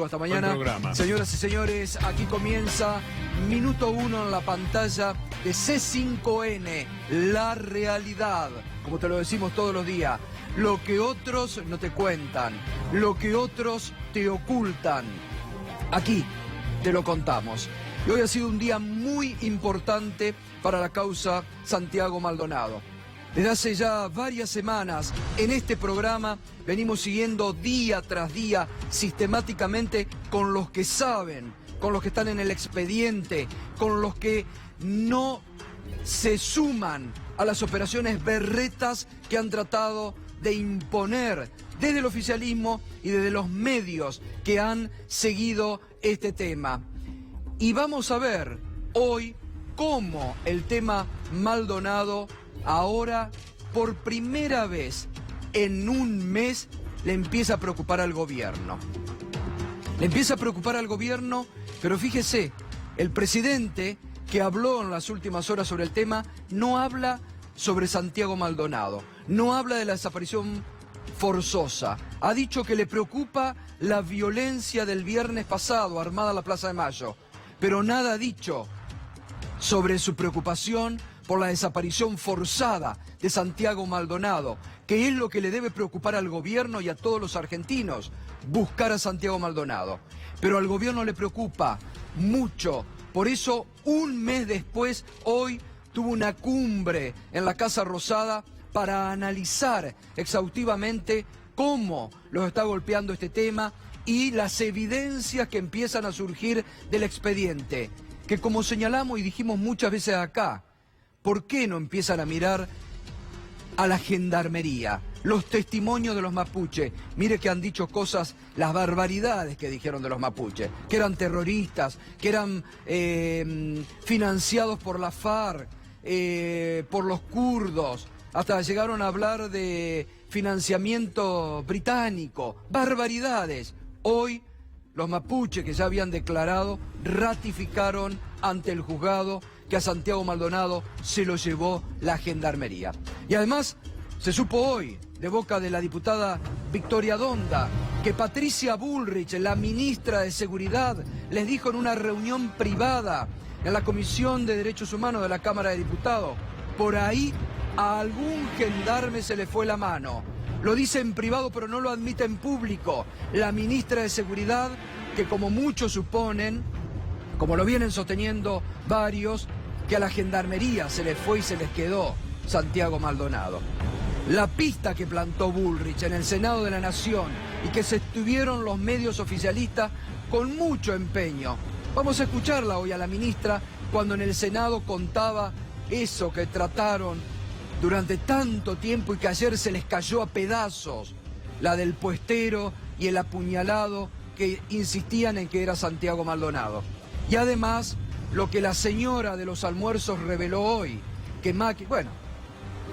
Hasta mañana. Señoras y señores, aquí comienza Minuto 1 en la pantalla de C5N, la realidad, como te lo decimos todos los días, lo que otros no te cuentan, lo que otros te ocultan, aquí te lo contamos. Y hoy ha sido un día muy importante para la causa Santiago Maldonado. Desde hace ya varias semanas en este programa venimos siguiendo día tras día sistemáticamente con los que saben, con los que están en el expediente, con los que no se suman a las operaciones berretas que han tratado de imponer desde el oficialismo y desde los medios que han seguido este tema. Y vamos a ver hoy cómo el tema Maldonado ahora, por primera vez en un mes, le empieza a preocupar al gobierno. Le empieza a preocupar al gobierno, pero fíjese, el presidente que habló en las últimas horas sobre el tema no habla sobre Santiago Maldonado, no habla de la desaparición forzosa. Ha dicho que le preocupa la violencia del viernes pasado, armada en la Plaza de Mayo, pero nada ha dicho sobre su preocupación por la desaparición forzada de Santiago Maldonado, que es lo que le debe preocupar al gobierno y a todos los argentinos, buscar a Santiago Maldonado. Pero al gobierno le preocupa mucho, por eso un mes después, hoy tuvo una cumbre en la Casa Rosada para analizar exhaustivamente cómo los está golpeando este tema y las evidencias que empiezan a surgir del expediente, que como señalamos y dijimos muchas veces acá, ¿por qué no empiezan a mirar a la gendarmería, los testimonios de los mapuches? Mire que han dicho cosas, las barbaridades que dijeron de los mapuches, que eran terroristas, que eran financiados por la FARC, por los kurdos, hasta llegaron a hablar de financiamiento británico, barbaridades. Hoy los mapuches que ya habían declarado ratificaron ante el juzgado que a Santiago Maldonado se lo llevó la gendarmería. Y además se supo hoy, de boca de la diputada Victoria Donda, que Patricia Bullrich, la ministra de Seguridad, les dijo en una reunión privada en la Comisión de Derechos Humanos de la Cámara de Diputados, por ahí a algún gendarme se le fue la mano. Lo dice en privado pero no lo admite en público. La ministra de Seguridad, que como muchos suponen, como lo vienen sosteniendo varios, que a la gendarmería se les fue y se les quedó Santiago Maldonado. La pista que plantó Bullrich en el Senado de la Nación y que se estuvieron los medios oficialistas con mucho empeño. Vamos a escucharla hoy a la ministra cuando en el Senado contaba eso que trataron durante tanto tiempo y que ayer se les cayó a pedazos, la del puestero y el apuñalado que insistían en que era Santiago Maldonado. Y además, lo que la señora de los almuerzos reveló hoy, que Macri, bueno,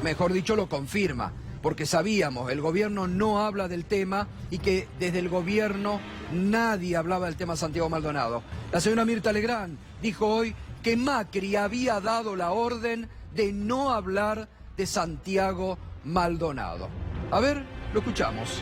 mejor dicho lo confirma, porque sabíamos, el gobierno no habla del tema y que desde el gobierno nadie hablaba del tema Santiago Maldonado. La señora Mirta Legrand dijo hoy que Macri había dado la orden de no hablar de Santiago Maldonado. A ver, lo escuchamos.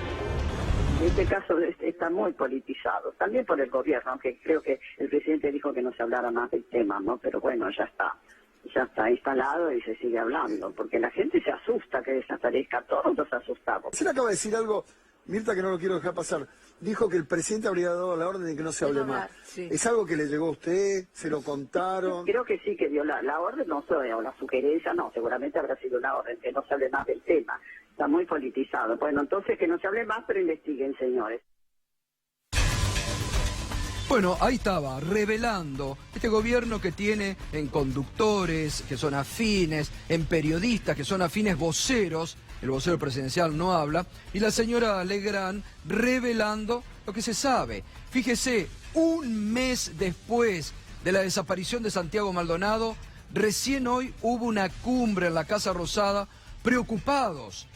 Este caso está muy politizado, también por el gobierno, aunque creo que el presidente dijo que no se hablara más del tema, ¿no? Pero bueno, ya está instalado y se sigue hablando, porque la gente se asusta que desaparezca, todos nos asustamos. Se le acaba de decir algo, Mirta, que no lo quiero dejar pasar. Dijo que el presidente habría dado la orden de que no se hable más. Sí. ¿Es algo que le llegó a usted? ¿Se lo contaron? Creo que sí, que dio la orden, no sé, o la sugerencia, no, seguramente habrá sido una orden, que no se hable más del tema. Está muy politizado. Bueno, entonces que no se hable más, pero investiguen, señores. Bueno, ahí estaba, revelando este gobierno que tiene en conductores que son afines, en periodistas que son afines, voceros, el vocero presidencial no habla, y la señora Legrand revelando lo que se sabe. Fíjese, un mes después de la desaparición de Santiago Maldonado, recién hoy hubo una cumbre en la Casa Rosada, preocupados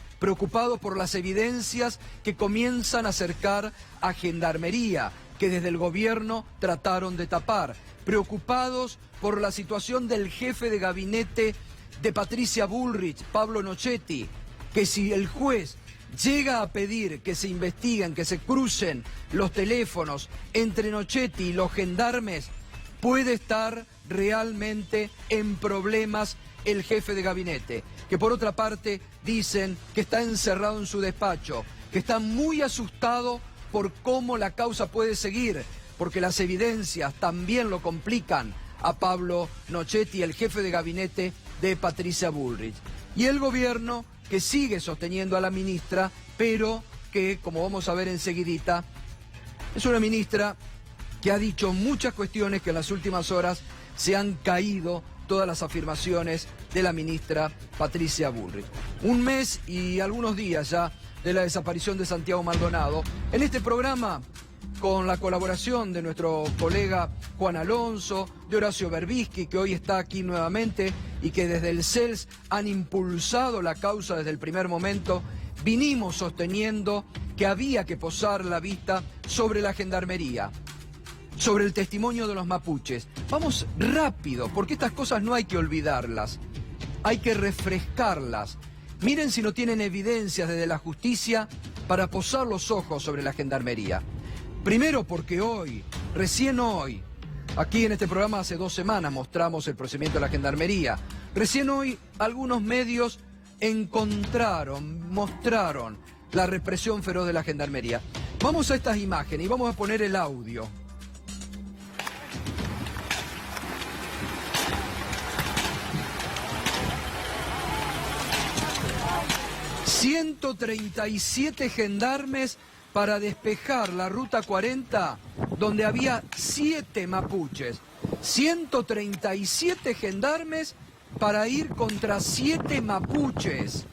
por las evidencias que comienzan a acercar a Gendarmería, que desde el gobierno trataron de tapar, preocupados por la situación del jefe de gabinete de Patricia Bullrich, Pablo Nochetti, que si el juez llega a pedir que se investiguen, que se crucen los teléfonos entre Nochetti y los gendarmes, puede estar realmente en problemas el jefe de gabinete, que por otra parte dicen que está encerrado en su despacho, que está muy asustado por cómo la causa puede seguir, porque las evidencias también lo complican a Pablo Nochetti, el jefe de gabinete de Patricia Bullrich. Y el gobierno que sigue sosteniendo a la ministra, pero que, como vamos a ver enseguidita, es una ministra que ha dicho muchas cuestiones que en las últimas horas se han caído todas las afirmaciones de la ministra Patricia Bullrich. Un mes y algunos días ya de la desaparición de Santiago Maldonado. En este programa, con la colaboración de nuestro colega Juan Alonso, de Horacio Berbisky, que hoy está aquí nuevamente y que desde el CELS han impulsado la causa desde el primer momento, vinimos sosteniendo que había que posar la vista sobre la gendarmería, sobre el testimonio de los mapuches. Vamos rápido, porque estas cosas no hay que olvidarlas, hay que refrescarlas. Miren si no tienen evidencias desde la justicia para posar los ojos sobre la gendarmería. Primero porque hoy, recién hoy, aquí en este programa hace 2 semanas mostramos el procedimiento de la gendarmería. Recién hoy algunos medios mostraron la represión feroz de la gendarmería. Vamos a estas imágenes y vamos a poner el audio. ...137 gendarmes para despejar la ruta 40, donde había 7 mapuches. 137 gendarmes para ir contra 7 mapuches.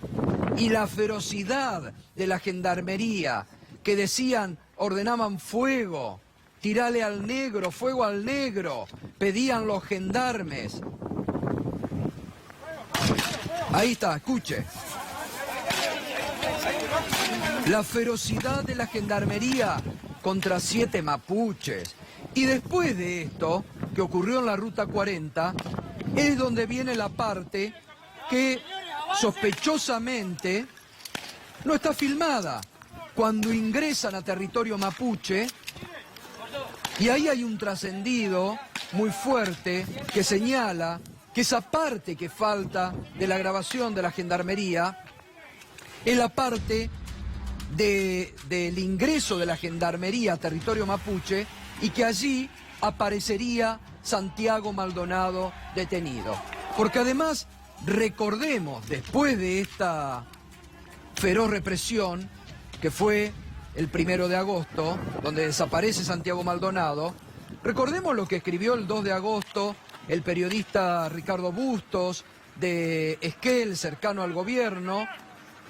Y la ferocidad de la gendarmería, que decían, ordenaban fuego, tirale al negro, fuego al negro, pedían los gendarmes. Ahí está, escuche. La ferocidad de la gendarmería contra 7 mapuches. Y después de esto, que ocurrió en la Ruta 40, es donde viene la parte que sospechosamente no está filmada. Cuando ingresan a territorio mapuche, y ahí hay un trascendido muy fuerte que señala que esa parte que falta de la grabación de la gendarmería es la parte del ingreso de la gendarmería a territorio mapuche y que allí aparecería Santiago Maldonado detenido. Porque además, recordemos, después de esta feroz represión, que fue el 1 de agosto, donde desaparece Santiago Maldonado, recordemos lo que escribió el 2 de agosto el periodista Ricardo Bustos de Esquel, cercano al gobierno,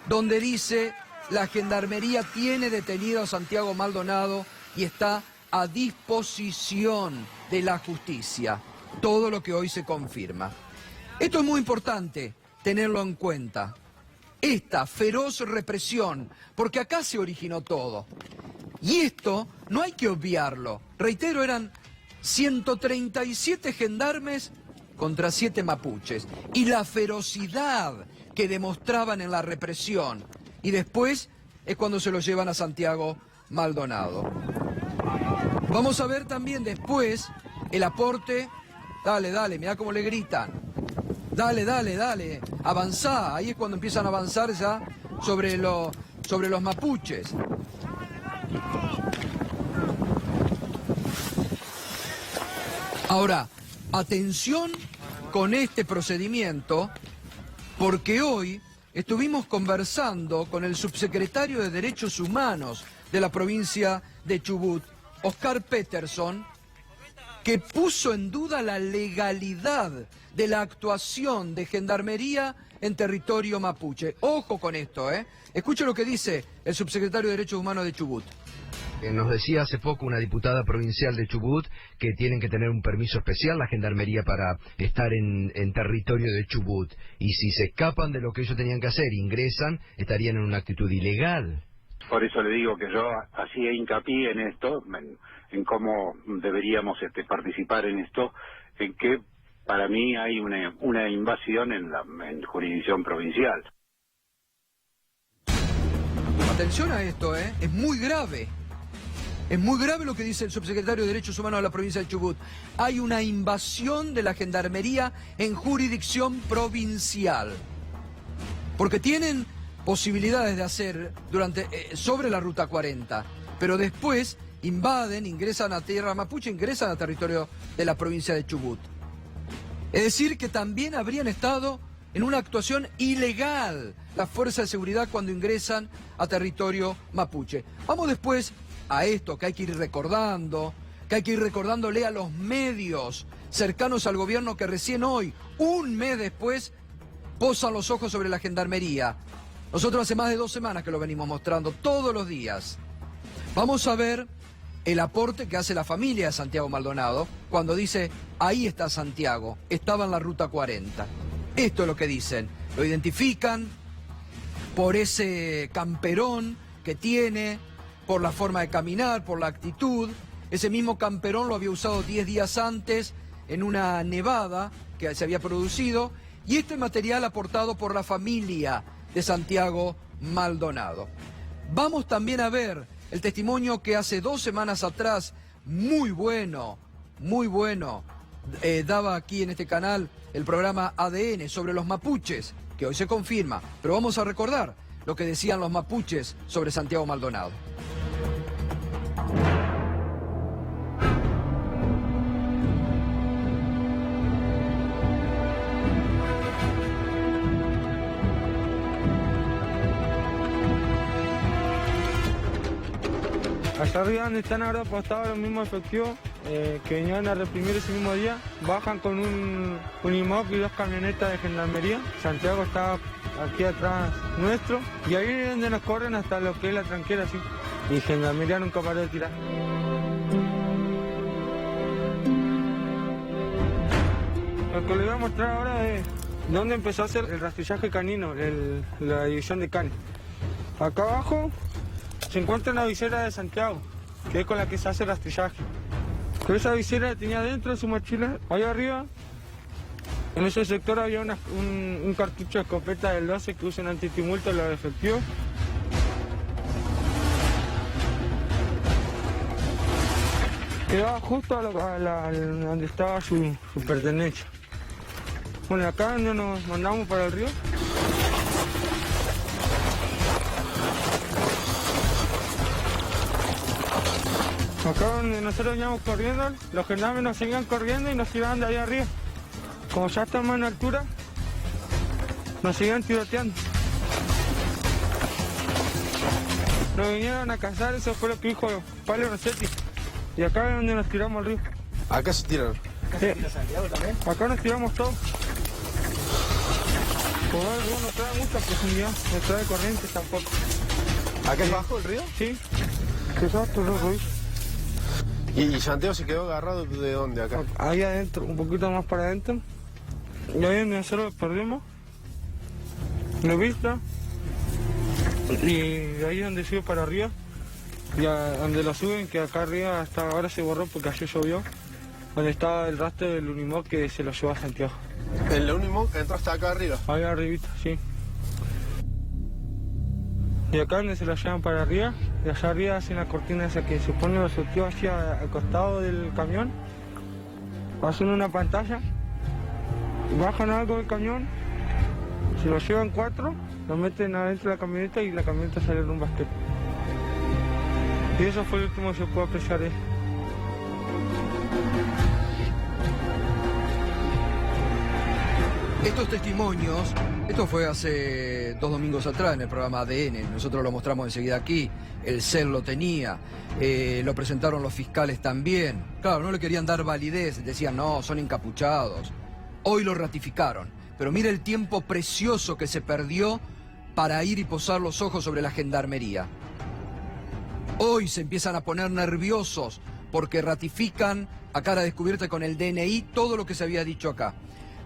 donde dice: la gendarmería tiene detenido a Santiago Maldonado y está a disposición de la justicia. Todo lo que hoy se confirma. Esto es muy importante tenerlo en cuenta. Esta feroz represión, porque acá se originó todo. Y esto no hay que obviarlo. Reitero, eran 137 gendarmes contra 7 mapuches. Y la ferocidad que demostraban en la represión. Y después es cuando se lo llevan a Santiago Maldonado. Vamos a ver también después el aporte. Dale, dale, mirá cómo le gritan. Dale, dale, dale, avanzá. Ahí es cuando empiezan a avanzar ya sobre los mapuches. Ahora, atención con este procedimiento, porque hoy estuvimos conversando con el subsecretario de Derechos Humanos de la provincia de Chubut, Oscar Peterson, que puso en duda la legalidad de la actuación de gendarmería en territorio mapuche. Ojo con esto, ¿eh? Escuche lo que dice el subsecretario de Derechos Humanos de Chubut. Nos decía hace poco una diputada provincial de Chubut que tienen que tener un permiso especial la gendarmería para estar en territorio de Chubut. Y si se escapan de lo que ellos tenían que hacer, ingresan, estarían en una actitud ilegal. Por eso le digo que yo hacía hincapié en esto, en cómo deberíamos participar en esto, en que para mí hay una invasión en jurisdicción provincial. Atención a esto, es muy grave. Es muy grave lo que dice el subsecretario de Derechos Humanos de la provincia de Chubut. Hay una invasión de la Gendarmería en jurisdicción provincial. Porque tienen posibilidades de hacer sobre la Ruta 40, pero después invaden, ingresan a tierra mapuche, ingresan a territorio de la provincia de Chubut. Es decir, que también habrían estado en una actuación ilegal las fuerzas de seguridad cuando ingresan a territorio mapuche. Vamos después a esto que hay que ir recordando, recordándole a los medios cercanos al gobierno que recién hoy, un mes después, posan los ojos sobre la Gendarmería. Nosotros hace más de 2 semanas que lo venimos mostrando todos los días. Vamos a ver el aporte que hace la familia de Santiago Maldonado cuando dice, ahí está Santiago, estaba en la Ruta 40. Esto es lo que dicen, lo identifican por ese camperón que tiene, por la forma de caminar, por la actitud. Ese mismo camperón lo había usado 10 días antes en una nevada que se había producido, y este material aportado por la familia de Santiago Maldonado. Vamos también a ver el testimonio que hace 2 semanas atrás, muy bueno, daba aquí en este canal el programa ADN sobre los mapuches, que hoy se confirma, pero vamos a recordar lo que decían los mapuches sobre Santiago Maldonado. Allá arriba donde están ahora apostados los mismos efectivos que venían a reprimir ese mismo día, bajan con un IMOC y 2 camionetas de gendarmería. Santiago está aquí atrás nuestro y ahí es donde nos corren hasta lo que es la tranquera, así. Y gendarmería nunca paró de tirar. Lo que les voy a mostrar ahora es dónde empezó a hacer el rastrillaje canino, la división de canes. Acá abajo se encuentra una visera de Santiago, que es con la que se hace el rastrillaje. Pero esa visera tenía dentro de su mochila, ahí arriba, en ese sector había un cartucho de escopeta del 12 que usan antitumulto los efectivos. Quedaba justo a donde estaba su pertenencia. Bueno, acá donde nos mandamos para el río. Acá donde nosotros veníamos corriendo, los gendarmes nos seguían corriendo y nos tiraban de ahí arriba. Como ya estamos en altura, nos seguían tiroteando. Nos vinieron a cazar, eso fue lo que dijo Pablo Rossetti. Y acá es donde nos tiramos al río. ¿Acá se tiraron? ¿Acá se tira Santiago también? Acá nos tiramos todos. Por el río no trae mucha profundidad, no trae corriente tampoco. ¿Acá es bajo el río? Sí, exacto, los ríos. ¿Y Santiago se quedó agarrado de dónde acá? Ahí adentro, un poquito más para adentro. Y ahí donde nosotros perdimos la vista. Y de ahí donde sube para arriba. Y donde lo suben, que acá arriba hasta ahora se borró porque ayer llovió. Donde estaba el rastro del Unimog que se lo llevó a Santiago. ¿El Unimog entró hasta acá arriba? Ahí arribita, sí. Y acá donde se lo llevan para arriba, y allá arriba hacen la cortina esa que se pone los efectivos hacia al costado del camión, hacen una pantalla, bajan algo del camión, se lo llevan 4, lo meten adentro de la camioneta y la camioneta sale en un basquete. Y eso fue el último que se pudo apreciar de él. Estos testimonios, esto fue hace 2 domingos atrás en el programa ADN, nosotros lo mostramos enseguida aquí, el CEL lo tenía, lo presentaron los fiscales también. Claro, no le querían dar validez, decían no, son encapuchados. Hoy lo ratificaron, pero mira el tiempo precioso que se perdió para ir y posar los ojos sobre la gendarmería. Hoy se empiezan a poner nerviosos porque ratifican a cara descubierta con el DNI todo lo que se había dicho acá.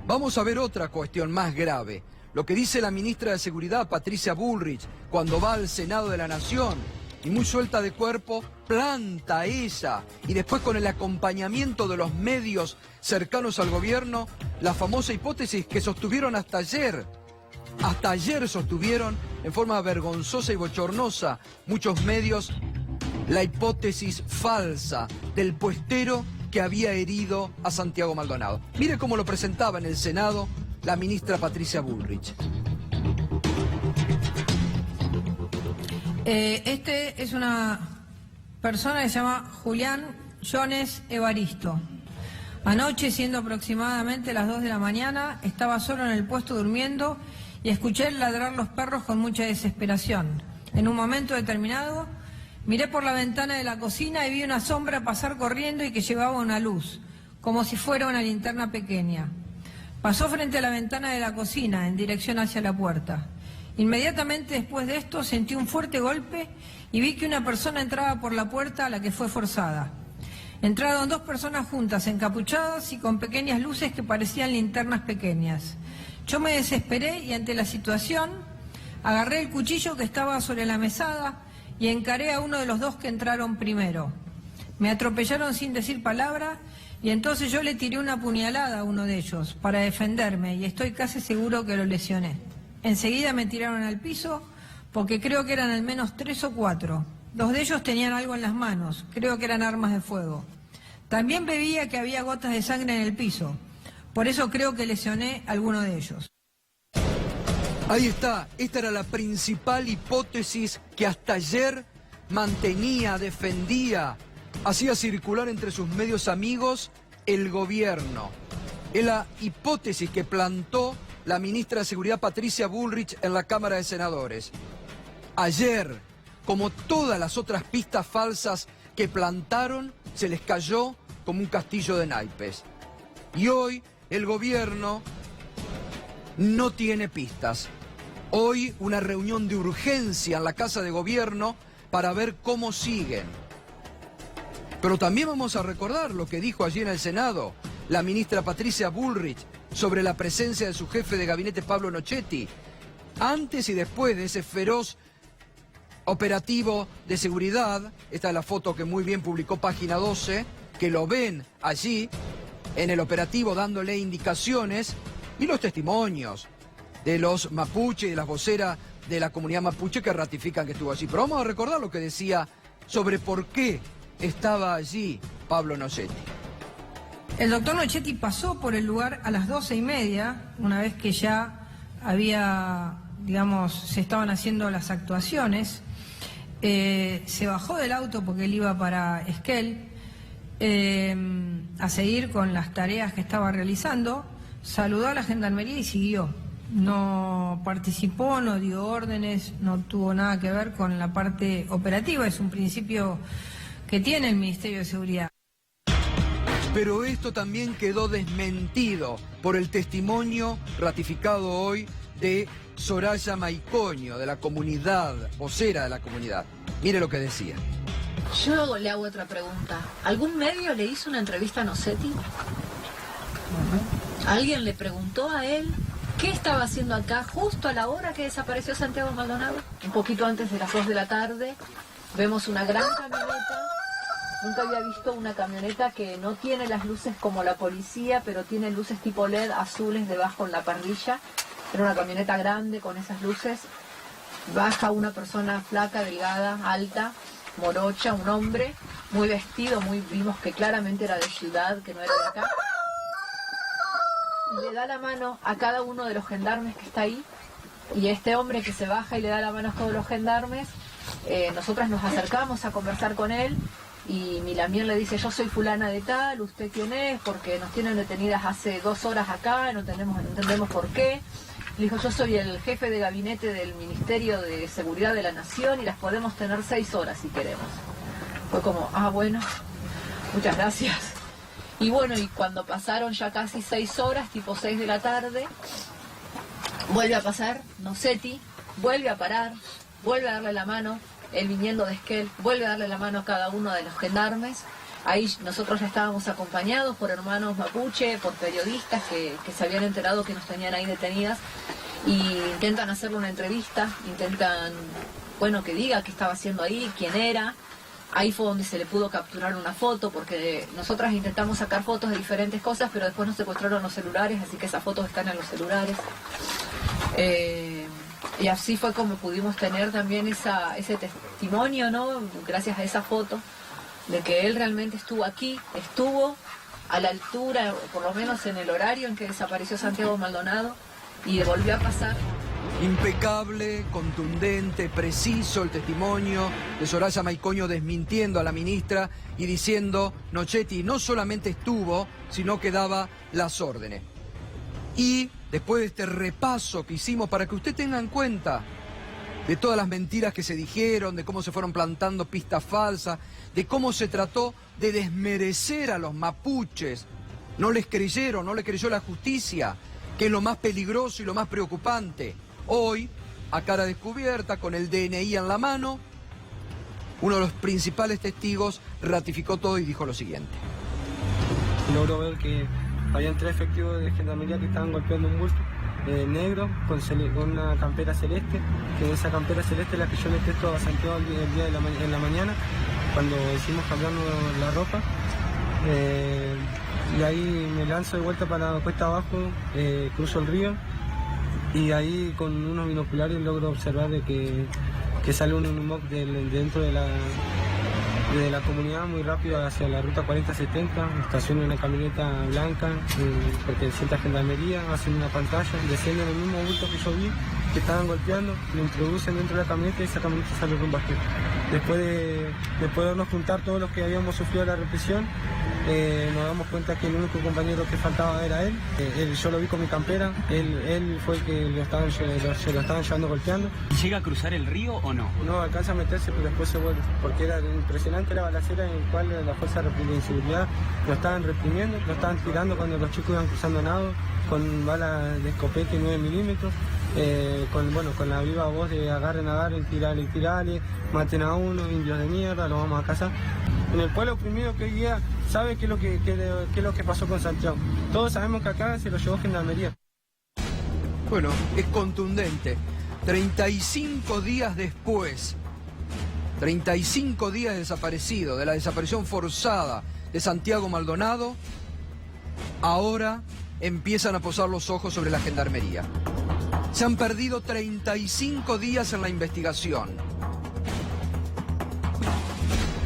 Vamos a ver otra cuestión más grave. Lo que dice la ministra de Seguridad, Patricia Bullrich, cuando va al Senado de la Nación y muy suelta de cuerpo, planta ella y después con el acompañamiento de los medios cercanos al gobierno, la famosa hipótesis que sostuvieron hasta ayer. Hasta ayer sostuvieron en forma vergonzosa y bochornosa muchos medios la hipótesis falsa del puestero que había herido a Santiago Maldonado. Mire cómo lo presentaba en el Senado la ministra Patricia Bullrich. Este es una persona que se llama Julián Jones Evaristo. Anoche, siendo aproximadamente las 2 de la mañana, estaba solo en el puesto durmiendo y escuché ladrar los perros con mucha desesperación. En un momento determinado, miré por la ventana de la cocina y vi una sombra pasar corriendo y que llevaba una luz, como si fuera una linterna pequeña. Pasó frente a la ventana de la cocina, en dirección hacia la puerta. Inmediatamente después de esto sentí un fuerte golpe y vi que una persona entraba por la puerta a la que fue forzada. Entraron 2 personas juntas, encapuchadas y con pequeñas luces que parecían linternas pequeñas. Yo me desesperé y ante la situación agarré el cuchillo que estaba sobre la mesada y encaré a uno de los 2 que entraron primero. Me atropellaron sin decir palabra y entonces yo le tiré una puñalada a uno de ellos para defenderme y estoy casi seguro que lo lesioné. Enseguida me tiraron al piso porque creo que eran al menos 3 o 4. 2 de ellos tenían algo en las manos, creo que eran armas de fuego. También veía que había gotas de sangre en el piso, por eso creo que lesioné a alguno de ellos. Ahí está, esta era la principal hipótesis que hasta ayer mantenía, defendía, hacía circular entre sus medios amigos el gobierno. Es la hipótesis que plantó la ministra de Seguridad Patricia Bullrich en la Cámara de Senadores. Ayer, como todas las otras pistas falsas que plantaron, se les cayó como un castillo de naipes. Y hoy el gobierno no tiene pistas. Hoy una reunión de urgencia en la Casa de Gobierno para ver cómo siguen. Pero también vamos a recordar lo que dijo allí en el Senado la ministra Patricia Bullrich sobre la presencia de su jefe de gabinete Pablo Nochetti, antes y después de ese feroz operativo de seguridad. Esta es la foto que muy bien publicó Página 12, que lo ven allí en el operativo dándole indicaciones, y los testimonios de los mapuche y de las voceras de la comunidad mapuche que ratifican que estuvo allí. Pero vamos a recordar lo que decía sobre por qué estaba allí Pablo Nochetti. El doctor Nochetti pasó por el lugar a las 12:30, una vez que ya había, digamos, se estaban haciendo las actuaciones. Se bajó del auto porque él iba para Esquel a seguir con las tareas que estaba realizando, saludó a la gendarmería y siguió. No participó, no dio órdenes, no tuvo nada que ver con la parte operativa, es un principio que tiene el Ministerio de Seguridad. Pero esto también quedó desmentido por el testimonio ratificado hoy de Soraya Maicoño, de la comunidad, vocera de la comunidad. Mire lo que decía. Yo le hago otra pregunta. ¿Algún medio le hizo una entrevista a Nochetti? ¿Alguien le preguntó a él qué estaba haciendo acá justo a la hora que desapareció Santiago Maldonado? Un poquito antes de las 2 de la tarde, vemos una gran camioneta. Nunca había visto una camioneta que no tiene las luces como la policía, pero tiene luces tipo LED azules debajo en la parrilla. Era una camioneta grande con esas luces. Baja una persona flaca, delgada, alta, morocha, un hombre, muy vestido, vimos que claramente era de ciudad, que no era de acá. Le da la mano a cada uno de los gendarmes que está ahí, y este hombre que se baja y le da la mano a todos los gendarmes, nosotras nos acercamos a conversar con él, y Milamier le dice: yo soy fulana de tal, ¿usted quién es? Porque nos tienen detenidas hace 2 horas acá, no entendemos por qué. Le dijo: yo soy el jefe de gabinete del Ministerio de Seguridad de la Nación y las podemos tener 6 horas si queremos. Fue como, bueno, muchas gracias. Y bueno, y cuando pasaron ya casi 6 horas, tipo 6 de la tarde, vuelve a pasar Nochetti, vuelve a parar, vuelve a darle la mano, él viniendo de Esquel, vuelve a darle la mano a cada uno de los gendarmes. Ahí nosotros ya estábamos acompañados por hermanos mapuche, por periodistas que se habían enterado que nos tenían ahí detenidas, y intentan hacerle una entrevista, intentan, que diga qué estaba haciendo ahí, quién era. Ahí fue donde se le pudo capturar una foto, porque nosotras intentamos sacar fotos de diferentes cosas, pero después nos secuestraron los celulares, así que esas fotos están en los celulares. Y así fue como pudimos tener también ese testimonio, ¿no? Gracias a esa foto, de que él realmente estuvo aquí, estuvo a la altura, por lo menos en el horario en que desapareció Santiago Maldonado, y volvió a pasar. Impecable, contundente, preciso el testimonio de Soraya Maicoño desmintiendo a la ministra y diciendo: Nochetti no solamente estuvo, sino que daba las órdenes. Y después de este repaso que hicimos para que usted tenga en cuenta de todas las mentiras que se dijeron, de cómo se fueron plantando pistas falsas, de cómo se trató de desmerecer a los mapuches, no les creyeron, no les creyó la justicia, que es lo más peligroso y lo más preocupante. Hoy, a cara descubierta, con el DNI en la mano, uno de los principales testigos ratificó todo y dijo lo siguiente. Logró ver que habían 3 efectivos de gendarmería que estaban golpeando un bulto negro con una campera celeste, que en esa campera celeste es la que yo le presto a Santiago el día en la mañana, cuando hicimos cambiarnos la ropa. Y ahí me lanzo de vuelta para la cuesta abajo, cruzo el río, y ahí con unos binoculares logro observar de que sale un humo dentro de la comunidad muy rápido hacia la ruta 4070, estaciona una camioneta blanca, perteneciente a gendarmería, hacen una pantalla, descienden el mismo bulto que yo vi, que estaban golpeando, lo introducen dentro de la camioneta y esa camioneta sale rumbo a aquí. Después de podernos juntar todos los que habíamos sufrido la represión, nos damos cuenta que el único compañero que faltaba era él. Yo lo vi con mi campera, él fue el que se lo estaban llevando golpeando. ¿Llega a cruzar el río o no? No, alcanza a meterse, pero después se vuelve, porque era impresionante la balacera en la cual la fuerza de seguridad lo estaban reprimiendo, lo estaban tirando cuando los chicos iban cruzando nado, con balas de escopete 9 milímetros, con la viva voz de agarren, tirale, maten a uno, indios de mierda, lo vamos a cazar. En el pueblo oprimido que hoy día sabe qué es lo que pasó con Santiago. Todos sabemos que acá se lo llevó gendarmería. Bueno, es contundente. 35 días después, 35 días desaparecido, de la desaparición forzada de Santiago Maldonado, ahora empiezan a posar los ojos sobre la gendarmería. Se han perdido 35 días en la investigación.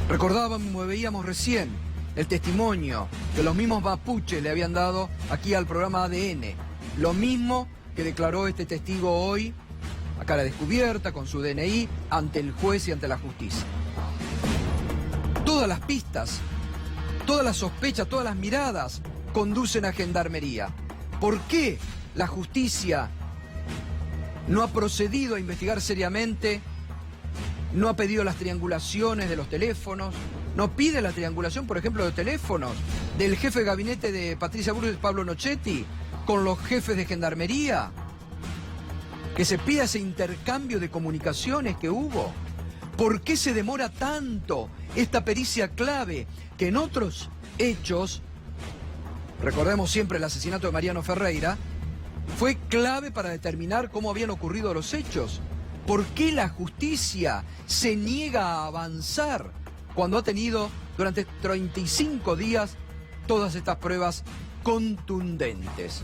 Recordábamos, veíamos recién el testimonio que los mismos mapuches le habían dado aquí al programa ADN. Lo mismo que declaró este testigo hoy, a cara descubierta, con su DNI, ante el juez y ante la justicia. Todas las pistas, todas las sospechas, todas las miradas conducen a gendarmería. ¿Por qué la justicia no ha procedido a investigar seriamente? No ha pedido las triangulaciones de los teléfonos, no pide la triangulación, por ejemplo, de teléfonos del jefe de gabinete de Patricia Bullrich, Pablo Nochetti, con los jefes de gendarmería, que se pida ese intercambio de comunicaciones que hubo. ¿Por qué se demora tanto esta pericia clave que en otros hechos, recordemos siempre el asesinato de Mariano Ferreira, fue clave para determinar cómo habían ocurrido los hechos? ¿Por qué la justicia se niega a avanzar cuando ha tenido durante 35 días todas estas pruebas contundentes?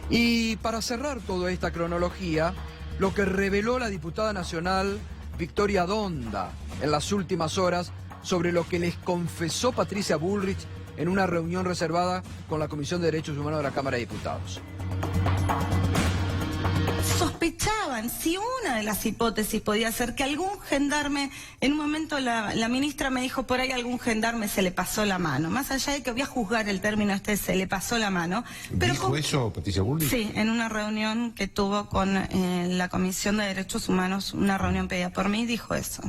Y para cerrar toda esta cronología, lo que reveló la diputada nacional Victoria Donda en las últimas horas sobre lo que les confesó Patricia Bullrich en una reunión reservada con la Comisión de Derechos Humanos de la Cámara de Diputados. Sospechaban si una de las hipótesis podía ser que algún gendarme, en un momento la ministra me dijo, por ahí algún gendarme se le pasó la mano, más allá de que voy a juzgar el término se le pasó la mano. Pero ¿dijo eso Patricia Bullrich? Sí, en una reunión que tuvo con la Comisión de Derechos Humanos, una reunión pedida por mí, dijo eso.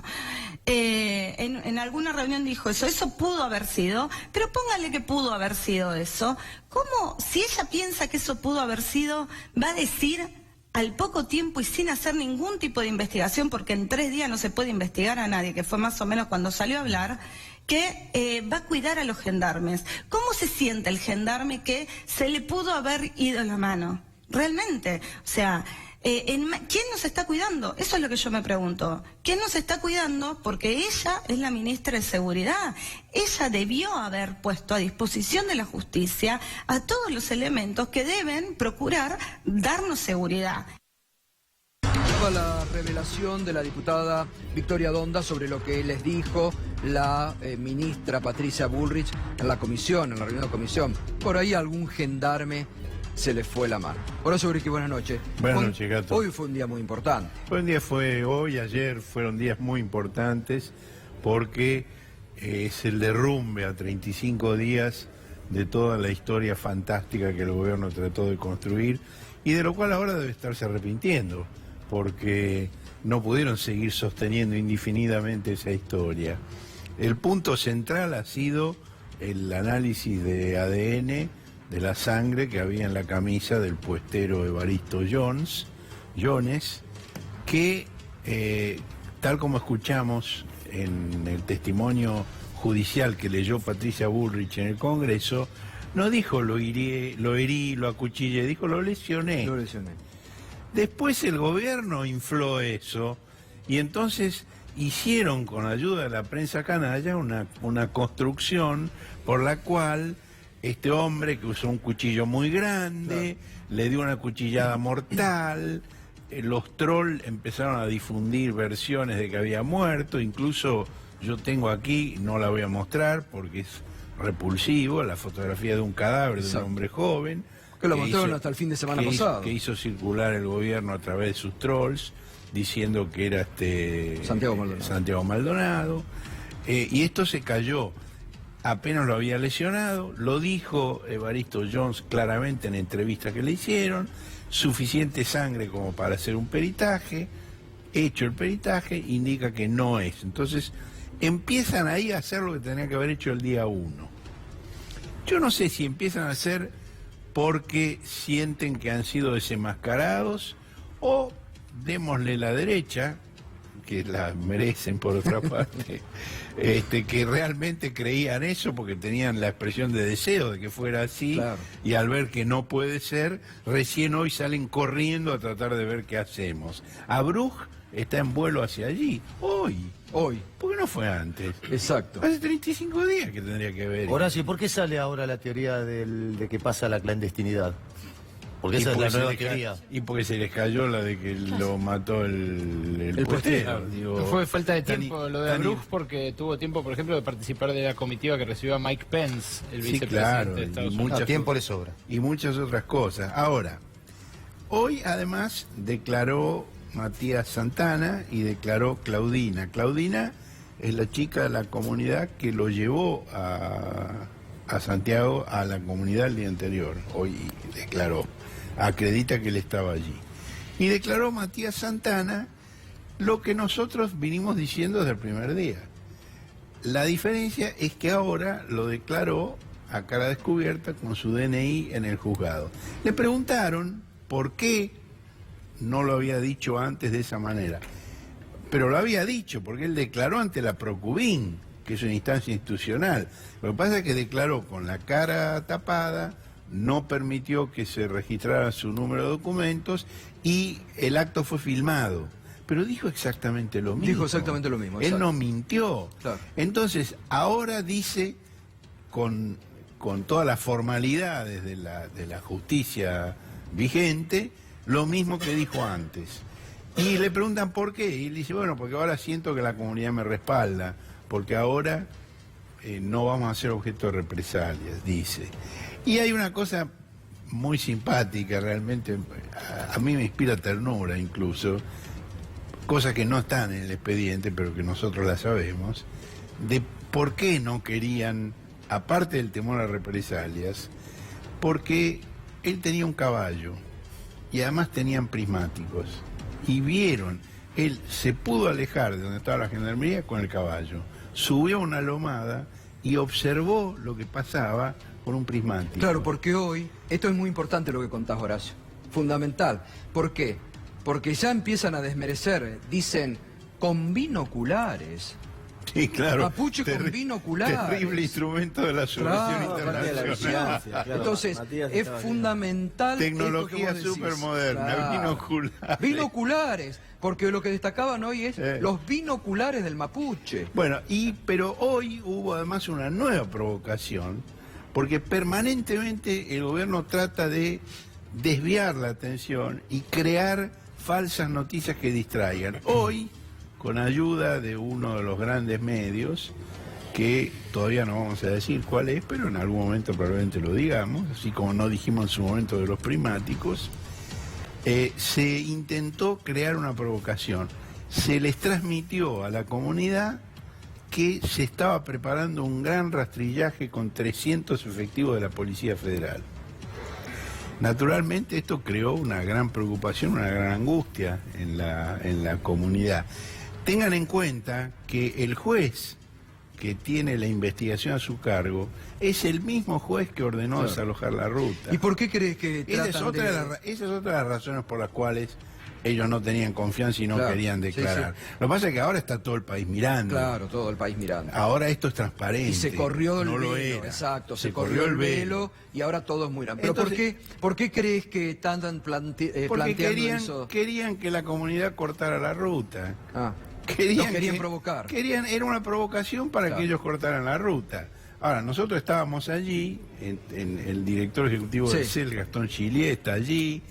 En alguna reunión dijo eso pudo haber sido, pero póngale que pudo haber sido eso. ¿Cómo, si ella piensa que eso pudo haber sido, va a decir al poco tiempo y sin hacer ningún tipo de investigación, porque en 3 días no se puede investigar a nadie, que fue más o menos cuando salió a hablar, que va a cuidar a los gendarmes? ¿Cómo se siente el gendarme que se le pudo haber ido la mano? Realmente, o sea, ¿quién nos está cuidando? Eso es lo que yo me pregunto. ¿Quién nos está cuidando? Porque ella es la ministra de Seguridad. Ella debió haber puesto a disposición de la justicia a todos los elementos que deben procurar darnos seguridad. preocupa la revelación de la diputada Victoria Donda sobre lo que les dijo la ministra Patricia Bullrich en la comisión, en la reunión de comisión. Por ahí algún gendarme se le fue la mano. Horacio Briski, buenas noches. Buenas noches, Gato. Hoy fue un día muy importante. Ayer fueron días muy importantes porque es el derrumbe a 35 días de toda la historia fantástica que el gobierno trató de construir y de lo cual ahora debe estarse arrepintiendo, porque no pudieron seguir sosteniendo indefinidamente esa historia. El punto central ha sido el análisis de ADN de la sangre que había en la camisa del puestero Evaristo Jones, que, tal como escuchamos en el testimonio judicial que leyó Patricia Bullrich en el Congreso, no dijo lo herí, lo acuchillé, dijo lo lesioné. Lo lesioné. Después el gobierno infló eso y entonces hicieron con ayuda de la prensa canalla una construcción por la cual este hombre que usó un cuchillo muy grande, le dio una cuchillada mortal, los trolls empezaron a difundir versiones de que había muerto, incluso yo tengo aquí, no la voy a mostrar porque es repulsivo, la fotografía de un cadáver de un hombre joven. Que lo mostraron hasta el fin de semana pasado. Que hizo circular el gobierno a través de sus trolls, diciendo que era Santiago Maldonado. Y esto se cayó. Apenas lo había lesionado, lo dijo Evaristo Jones claramente en entrevistas que le hicieron, suficiente sangre como para hacer un peritaje, hecho el peritaje, indica que no es. Entonces empiezan ahí a hacer lo que tenían que haber hecho el día 1. Yo no sé si empiezan a hacer porque sienten que han sido desenmascarados o démosle la derecha, que la merecen por otra parte, que realmente creían eso porque tenían la expresión de deseo de que fuera así, claro. Y al ver que no puede ser, recién hoy salen corriendo a tratar de ver qué hacemos. Abruj está en vuelo hacia allí, hoy. ¿Por qué no fue antes? Exacto. Hace 35 días que tendría que ver. Horacio, ¿por qué sale ahora la teoría de que pasa la clandestinidad? Porque esa es la nueva teoría. Y porque se les cayó la de que lo mató el puestero. No fue falta de tiempo lo de Abruj porque tuvo tiempo, por ejemplo, de participar de la comitiva que recibió a Mike Pence, el vicepresidente de Estados Unidos. Tiempo le sobra. Y muchas otras cosas. Ahora, hoy además declaró Matías Santana y declaró Claudina. Claudina es la chica de la comunidad que lo llevó a Santiago, a la comunidad el día anterior. Hoy declaró. Acredita que él estaba allí. Y declaró Matías Santana lo que nosotros vinimos diciendo desde el primer día. La diferencia es que ahora lo declaró a cara descubierta con su DNI en el juzgado. Le preguntaron por qué no lo había dicho antes de esa manera. Pero lo había dicho porque él declaró ante la Procubin, que es una instancia institucional. Lo que pasa es que declaró con la cara tapada, no permitió que se registrara su número de documentos y el acto fue filmado. Pero dijo exactamente lo mismo. Dijo exactamente lo mismo. Él no mintió. Claro. Entonces, ahora dice con todas las formalidades de la justicia vigente, lo mismo que dijo antes. Y le preguntan por qué. Y él dice, bueno, porque ahora siento que la comunidad me respalda, porque ahora no vamos a ser objeto de represalias, dice. Y hay una cosa muy simpática, realmente, a mí me inspira ternura incluso, cosas que no están en el expediente, pero que nosotros la sabemos, de por qué no querían, aparte del temor a represalias, porque él tenía un caballo y además tenían prismáticos. Y vieron, él se pudo alejar de donde estaba la gendarmería con el caballo, subió a una lomada y observó lo que pasaba con un prismático. Claro, porque hoy, esto es muy importante lo que contás, Horacio, fundamental. ¿Por qué? Porque ya empiezan a desmerecer, dicen, con binoculares. Sí, claro. Mapuche con binoculares. Terrible instrumento de la solución internacional. Claro. Entonces, es fundamental. Tecnología supermoderna, claro. Binoculares. Binoculares, porque lo que destacaban hoy es los binoculares del mapuche. Bueno, pero hoy hubo además una nueva provocación, porque permanentemente el gobierno trata de desviar la atención y crear falsas noticias que distraigan. Hoy, con ayuda de uno de los grandes medios, que todavía no vamos a decir cuál es, pero en algún momento probablemente lo digamos, así como no dijimos en su momento de los primáticos, se intentó crear una provocación. Se les transmitió a la comunidad que se estaba preparando un gran rastrillaje con 300 efectivos de la Policía Federal. Naturalmente esto creó una gran preocupación, una gran angustia en la comunidad. Tengan en cuenta que el juez que tiene la investigación a su cargo es el mismo juez que ordenó desalojar la ruta. ¿Y por qué crees que esa es otra de las razones por las cuales ellos no tenían confianza y no querían declarar? Sí. Lo que pasa es que ahora está todo el país mirando. Claro, todo el país mirando. Ahora esto es transparente. Y se corrió el velo, exacto, se corrió el velo y ahora todos miran. Pero entonces, ¿por qué crees que están planteando eso? Querían que la comunidad cortara la ruta. Querían provocar. Era una provocación para que ellos cortaran la ruta. Ahora, nosotros estábamos allí, en el director ejecutivo del CEL, Gastón Chilié, está allí,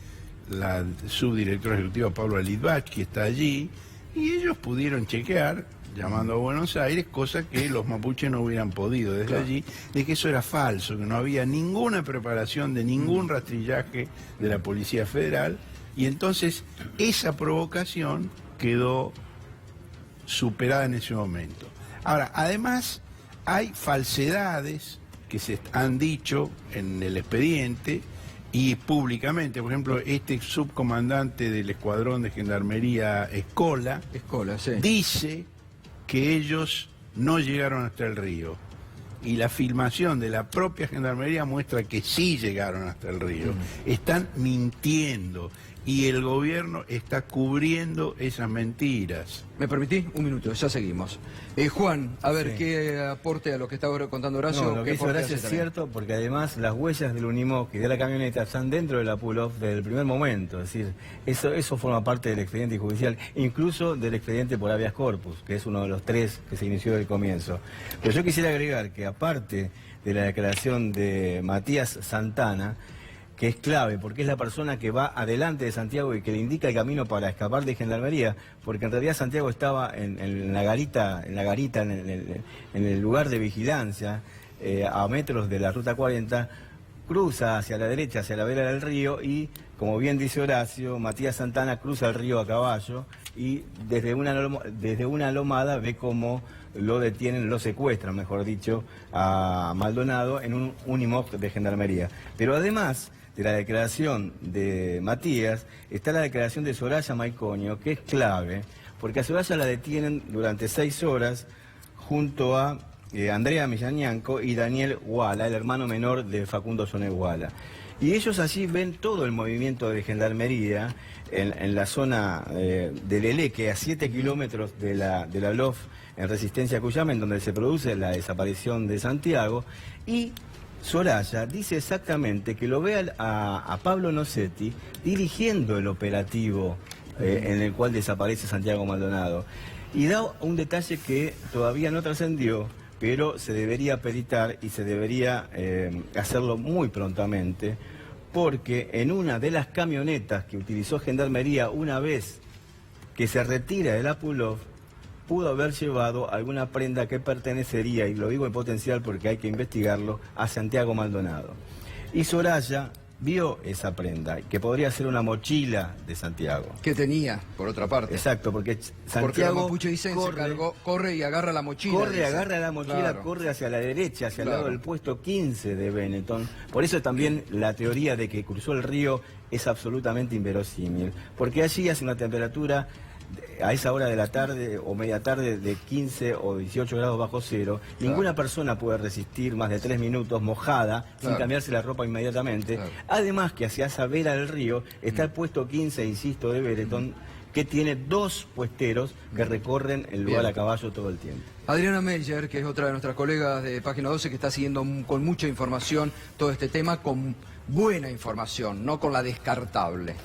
la subdirectora ejecutiva Pablo Lidbach está allí, y ellos pudieron chequear, llamando a Buenos Aires, cosa que los mapuches no hubieran podido desde allí, de que eso era falso, que no había ninguna preparación de ningún rastrillaje de la Policía Federal, y entonces esa provocación quedó superada en ese momento. Ahora, además, hay falsedades que se han dicho en el expediente y públicamente. Por ejemplo, este subcomandante del escuadrón de gendarmería Escola dice que ellos no llegaron hasta el río. Y la filmación de la propia gendarmería muestra que sí llegaron hasta el río. Están mintiendo. Y el gobierno está cubriendo esas mentiras. ¿Me permitís? Un minuto, ya seguimos. Juan, a ver, ¿qué aporte a lo que estaba contando Horacio? No, lo que hizo Horacio es cierto, porque además las huellas del Unimog y de la camioneta están dentro de la pull-off desde el primer momento. Es decir, eso forma parte del expediente judicial, incluso del expediente por habeas corpus, que es uno de los 3 que se inició del comienzo. Pero yo quisiera agregar que aparte de la declaración de Matías Santana, que es clave, porque es la persona que va adelante de Santiago y que le indica el camino para escapar de Gendarmería, porque en realidad Santiago estaba en la garita, en el lugar de vigilancia, a metros de la Ruta 40, cruza hacia la derecha, hacia la vera del río, y, como bien dice Horacio, Matías Santana cruza el río a caballo, y desde una lomada ve cómo lo detienen, lo secuestran, mejor dicho, a Maldonado en un Unimog de Gendarmería. Pero además de la declaración de Matías, está la declaración de Soraya Maiconio, que es clave, porque a Soraya la detienen durante 6 horas junto a Andrea Millañanco y Daniel Guala, el hermano menor de Facundo Soné Guala. Y ellos allí ven todo el movimiento de Gendarmería en la zona del Eleque, a 7 kilómetros de la LOF en Resistencia Cuyamen, donde se produce la desaparición de Santiago, y Soraya dice exactamente que lo ve a Pablo Nocetti dirigiendo el operativo en el cual desaparece Santiago Maldonado. Y da un detalle que todavía no trascendió, pero se debería peritar y se debería hacerlo muy prontamente, porque en una de las camionetas que utilizó Gendarmería una vez que se retira de la pull-off, pudo haber llevado alguna prenda que pertenecería, y lo digo en potencial porque hay que investigarlo, a Santiago Maldonado. Y Soraya vio esa prenda, que podría ser una mochila de Santiago. Que tenía, por otra parte. Exacto, porque Santiago porque los mapuches dicen corre y agarra la mochila. Corre, agarra la mochila, corre hacia la derecha, hacia el lado del puesto 15 de Benetton. Por eso también la teoría de que cruzó el río es absolutamente inverosímil, porque allí hace una temperatura a esa hora de la tarde o media tarde de 15 o 18 grados bajo cero. Ninguna persona puede resistir más de 3 minutos mojada sin cambiarse la ropa inmediatamente. Además que hacia esa vera del río está el puesto 15, insisto, de Benetton, que tiene 2 puesteros que recorren el lugar a caballo todo el tiempo. Adriana Meyer, que es otra de nuestras colegas de Página 12, que está siguiendo con mucha información todo este tema, con buena información, no con la descartable.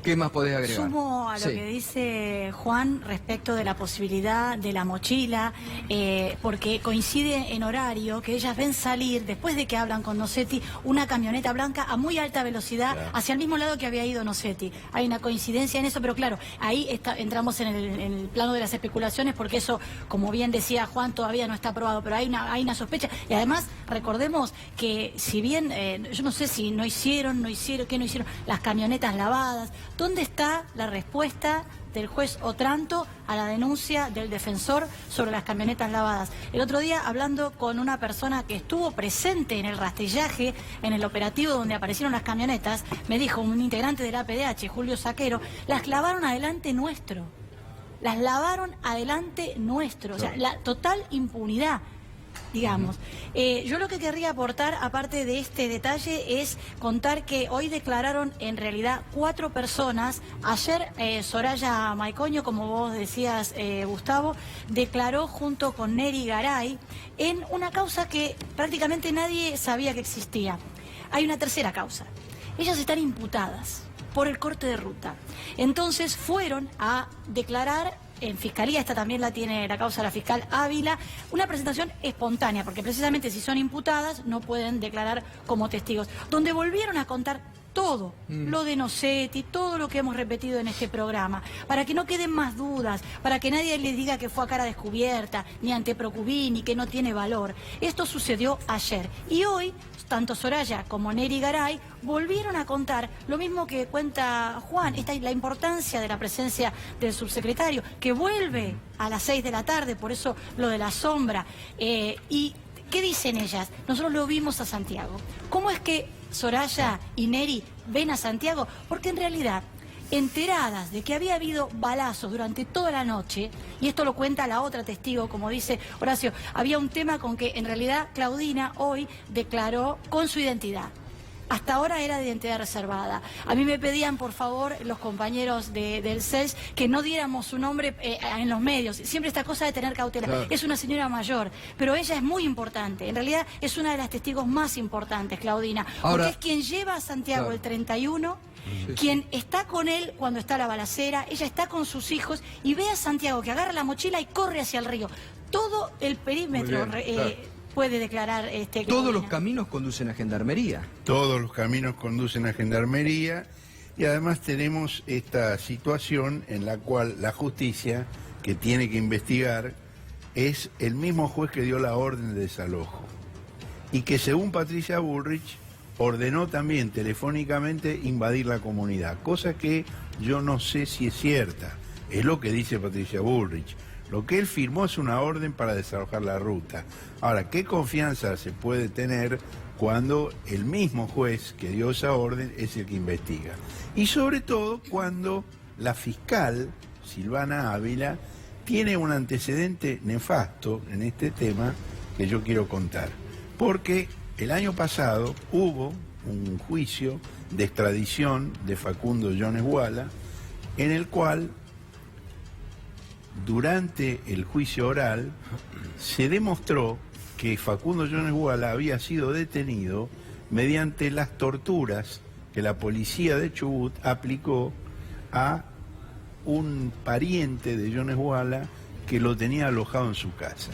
¿Qué más podés agregar? Sumo a lo que dice Juan respecto de la posibilidad de la mochila, porque coincide en horario que ellas ven salir, después de que hablan con Nocetti, una camioneta blanca a muy alta velocidad hacia el mismo lado que había ido Nocetti. Hay una coincidencia en eso, pero claro, ahí entramos en el plano de las especulaciones, porque eso, como bien decía Juan, todavía no está probado, pero hay una sospecha. Y además, recordemos que si bien, yo no sé si no hicieron, qué no hicieron, las camionetas lavadas. ¿Dónde está la respuesta del juez Otranto a la denuncia del defensor sobre las camionetas lavadas? El otro día, hablando con una persona que estuvo presente en el rastrillaje, en el operativo donde aparecieron las camionetas, me dijo un integrante del APDH, Julio Saquero, las lavaron adelante nuestro. Las lavaron adelante nuestro. O sea, la total impunidad, digamos. Yo lo que querría aportar, aparte de este detalle, es contar que hoy declararon en realidad 4 personas. Ayer Soraya Maicoño, como vos decías, Gustavo, declaró junto con Neri Garay en una causa que prácticamente nadie sabía que existía. Hay una tercera causa. Ellas están imputadas por el corte de ruta. Entonces fueron a declarar en Fiscalía, esta también la tiene la causa la fiscal Ávila, una presentación espontánea, porque precisamente si son imputadas no pueden declarar como testigos, donde volvieron a contar todo, lo de Nocetti, todo lo que hemos repetido en este programa, para que no queden más dudas, para que nadie les diga que fue a cara descubierta, ni ante Procubí, ni que no tiene valor. Esto sucedió ayer. Y hoy, tanto Soraya como Neri Garay volvieron a contar lo mismo que cuenta Juan, la importancia de la presencia del subsecretario, que vuelve a las 6 de la tarde, por eso lo de la sombra. ¿Y qué dicen ellas? Nosotros lo vimos a Santiago. ¿Cómo es que Soraya y Neri ven a Santiago? Porque en realidad, enteradas de que había habido balazos durante toda la noche, y esto lo cuenta la otra testigo, como dice Horacio, había un tema con que en realidad Claudina hoy declaró con su identidad. Hasta ahora era de identidad reservada. A mí me pedían, por favor, los compañeros del CELS, que no diéramos su nombre en los medios. Siempre esta cosa de tener cautela. Claro. Es una señora mayor, pero ella es muy importante. En realidad es una de las testigos más importantes, Claudina. Ahora, porque es quien lleva a Santiago el 31, quien está con él cuando está la balacera, ella está con sus hijos y ve a Santiago que agarra la mochila y corre hacia el río. Todo el perímetro puede declarar todos los caminos conducen a Gendarmería. Todos los caminos conducen a Gendarmería, y además tenemos esta situación en la cual la justicia, que tiene que investigar, es el mismo juez que dio la orden de desalojo, y que según Patricia Bullrich ordenó también telefónicamente invadir la comunidad, cosa que yo no sé si es cierta. Es lo que dice Patricia Bullrich. Lo que él firmó es una orden para desalojar la ruta. Ahora, ¿qué confianza se puede tener cuando el mismo juez que dio esa orden es el que investiga? Y sobre todo cuando la fiscal, Silvana Ávila, tiene un antecedente nefasto en este tema que yo quiero contar. Porque el año pasado hubo un juicio de extradición de Facundo Jones Wala, en el cual durante el juicio oral se demostró que Facundo Jones Wala había sido detenido mediante las torturas que la policía de Chubut aplicó a un pariente de Jones Wala que lo tenía alojado en su casa.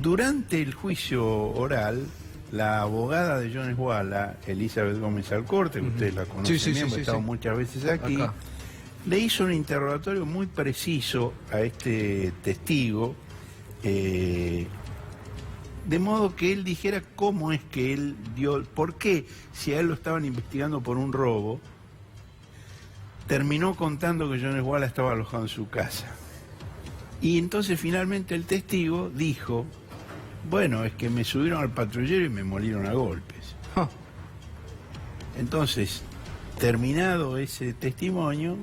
Durante el juicio oral, la abogada de Jones Wala, Elizabeth Gómez Alcorte, que ustedes la conocen bien, ha estado muchas veces aquí, acá, le hizo un interrogatorio muy preciso a este testigo, de modo que él dijera cómo es que él dio, por qué, si a él lo estaban investigando por un robo, terminó contando que Jones Wala estaba alojado en su casa. Y entonces finalmente el testigo dijo, bueno, es que me subieron al patrullero y me molieron a golpes. Entonces, terminado ese testimonio,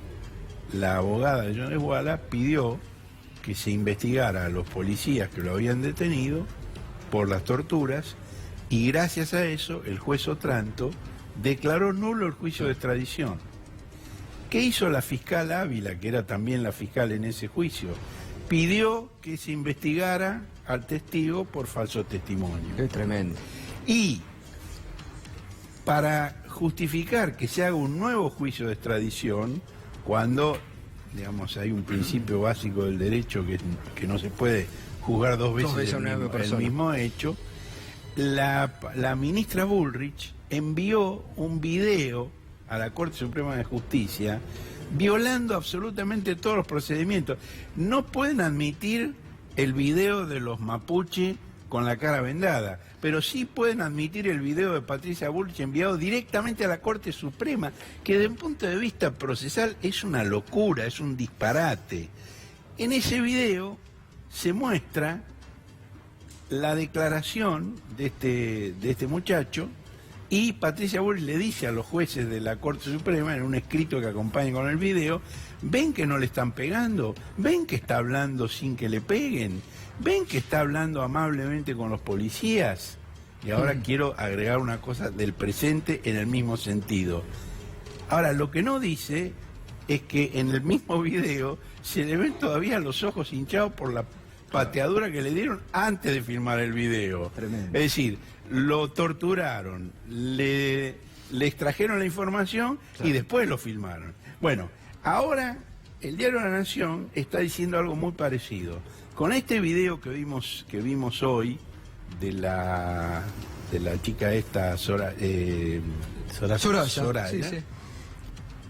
la abogada de Jones Wala pidió que se investigara a los policías que lo habían detenido por las torturas, y gracias a eso el juez Otranto declaró nulo el juicio de extradición. ¿Qué hizo la fiscal Ávila, que era también la fiscal en ese juicio? Pidió que se investigara al testigo por falso testimonio. Qué tremendo. Y para justificar que se haga un nuevo juicio de extradición cuando, digamos, hay un principio básico del derecho que no se puede juzgar dos veces el mismo hecho. La ministra Bullrich envió un video a la Corte Suprema de Justicia violando absolutamente todos los procedimientos. No pueden admitir el video de los mapuche con la cara vendada, pero sí pueden admitir el video de Patricia Bullrich enviado directamente a la Corte Suprema, que desde un punto de vista procesal es una locura, es un disparate. En ese video se muestra la declaración de este muchacho, y Patricia Bullrich le dice a los jueces de la Corte Suprema, en un escrito que acompaña con el video, ven que no le están pegando, ven que está hablando sin que le peguen, ven que está hablando amablemente con los policías. Y ahora quiero agregar una cosa del presente en el mismo sentido. Ahora, lo que no dice es que en el mismo video se le ven todavía los ojos hinchados por la pateadura que le dieron antes de filmar el video. Tremendo. Es decir, lo torturaron, le extrajeron la información y después lo filmaron. Bueno, ahora el Diario de la Nación está diciendo algo muy parecido. Con este video que vimos hoy de la chica esta Soraya, sí, sí.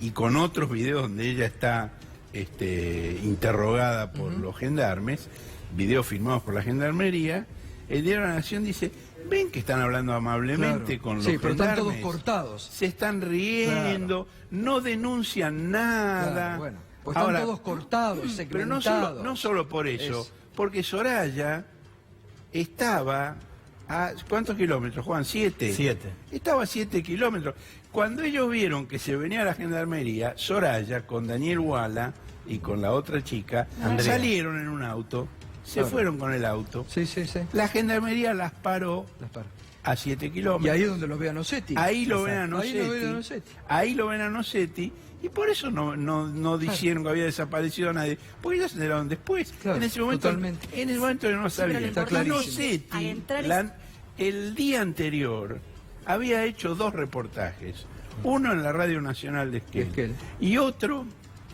Y con otros videos donde ella está interrogada por los gendarmes, videos filmados por la gendarmería, el Diario de la Nación dice, ven que están hablando amablemente con los gendarmes. Pero están todos cortados. Se están riendo, no denuncian nada. Bueno, pues están todos cortados, segmentados. Pero no solo por eso, porque Soraya estaba a... ¿Cuántos kilómetros, Juan? 7. 7. Estaba a 7 kilómetros. Cuando ellos vieron que se venía la gendarmería, Soraya con Daniel Wala y con la otra chica, Andrea, salieron en un auto, se fueron con el auto. Sí, sí, sí. La gendarmería las paró a 7 kilómetros. Y ahí es donde los ve a Nocetti. Ahí lo ven a Nocetti. Ahí lo ven a Nocetti. Y por eso no dijeron que había desaparecido a nadie, porque ya se enteraron después. Claro, en ese momento no sabían. Está clarísimo. Nocetti, el día anterior, había hecho 2 reportajes. Uno en la Radio Nacional de Esquel y otro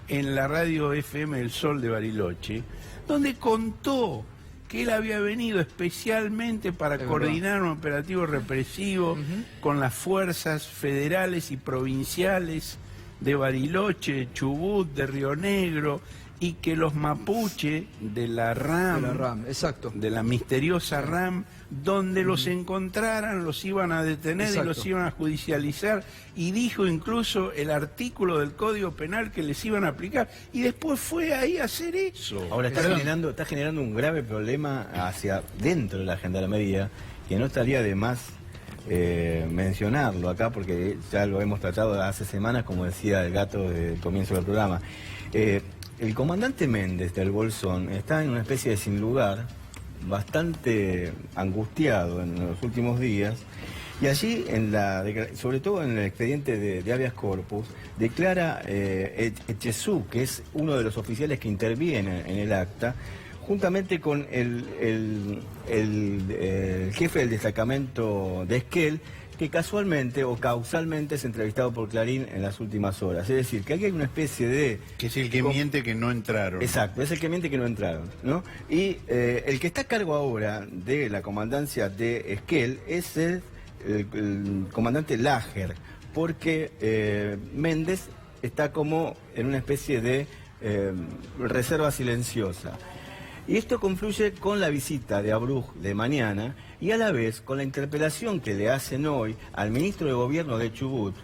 en la radio FM El Sol de Bariloche, donde contó que él había venido especialmente para coordinar un operativo represivo con las fuerzas federales y provinciales de Bariloche, de Chubut, de Río Negro, y que los mapuche de la RAM, exacto, de la misteriosa RAM, donde los encontraran, los iban a detener y los iban a judicializar, y dijo incluso el artículo del Código Penal que les iban a aplicar, y después fue ahí a hacer eso. Ahora está generando un grave problema hacia dentro de la gendarmería, que no estaría de más mencionarlo acá, porque ya lo hemos tratado hace semanas, como decía el gato del comienzo del programa. El comandante Méndez del Bolsón está en una especie de sin lugar, bastante angustiado en los últimos días, y allí, sobre todo en el expediente de habeas corpus, declara Echezú, que es uno de los oficiales que interviene en el acta, juntamente con el jefe del destacamento de Esquel, que casualmente o causalmente es entrevistado por Clarín en las últimas horas. Es decir, que aquí hay una especie de... Que es el que miente que no entraron. Exacto, es el que miente que no entraron, ¿no? Y el que está a cargo ahora de la comandancia de Esquel es el comandante Lager, porque Méndez está como en una especie de reserva silenciosa. Y esto confluye con la visita de Abruj de mañana y a la vez con la interpelación que le hacen hoy al ministro de Gobierno de Chubut,